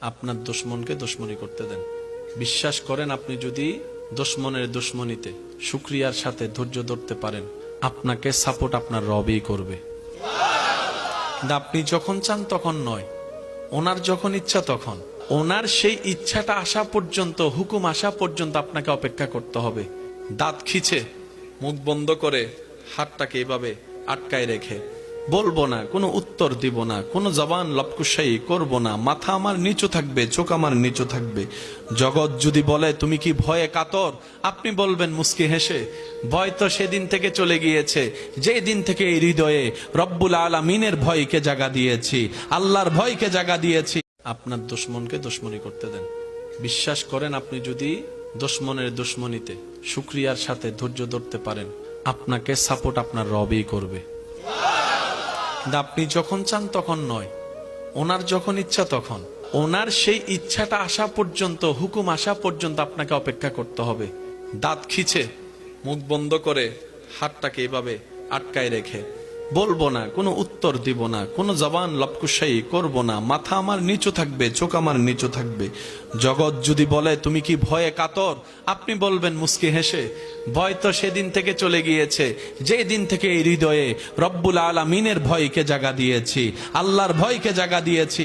আপনার দুশমনকে দুশমনি করতে দেন। বিশ্বাস করেন আপনি যদি দুশমনের দুশমনিতে শুকরিয়ার সাথে ধৈর্য ধরতে পারেন, আপনাকে সাপোর্ট আপনার রবই করবে। কিন্তু আপনি যখন চান তখন নয়, ওনার যখন ইচ্ছা তখন। ওনার সেই ইচ্ছাটা আসা পর্যন্ত, হুকুম আসা পর্যন্ত আপনাকে অপেক্ষা করতে হবে। দাঁত খিচে, মুখ বন্ধ করে, হাতটাকে এভাবে আটকায় রেখে বলবো না, কোনো উত্তর দিব না, কোনো জবান লপকুশাই করব না, মাথা আমার নিচু থাকবে, চোখ আমার নিচু থাকবে। জগৎ যদি বলে তুমি কি ভয়ে কাতর, আপনি বলবেন মুস্কি হেসে, ভয় তো সেদিন থেকে চলে গিয়েছে যে দিন থেকে এই হৃদয়ে রব্বুল আলামিনের ভয়কে জাগা দিয়েছি, আল্লাহর ভয়কে জাগা দিয়েছি। আপনার দুশমনকে দুশমনি করতে দেন। বিশ্বাস করেন আপনি যদি দুশমনের দুশমনিতে শুকরিয়ার সাথে ধৈর্য ধরতে পারেন, আপনাকে সাপোর্ট আপনার রবই করবে। কিন্তু আপনি যখন চান তখন নয়, ওনার যখন ইচ্ছা তখন। ওনার সেই ইচ্ছাটা আসা পর্যন্ত, হুকুম আসা পর্যন্ত আপনাকে অপেক্ষা করতে হবে। দাঁত খিচে, মুখ বন্ধ করে, হাতটাকে এভাবে আটকায় রেখে বলবো না, কোনো উত্তর দিব না, কোনো জবান লপকুশাই করব না, মাথা আমার নিচু থাকবে, চোখ আমার নিচু থাকবে। জগৎ যদি বলে তুমি কি ভয়ে কাতর, আপনি বলবেন মুস্কি হেসে, ভয় তো সেদিন থেকে চলে গিয়েছে যে দিন থেকে এই হৃদয়ে রব্বুল আলামিনের ভয়কে জাগা দিয়েছি, আল্লাহর ভয়কে জাগা দিয়েছি।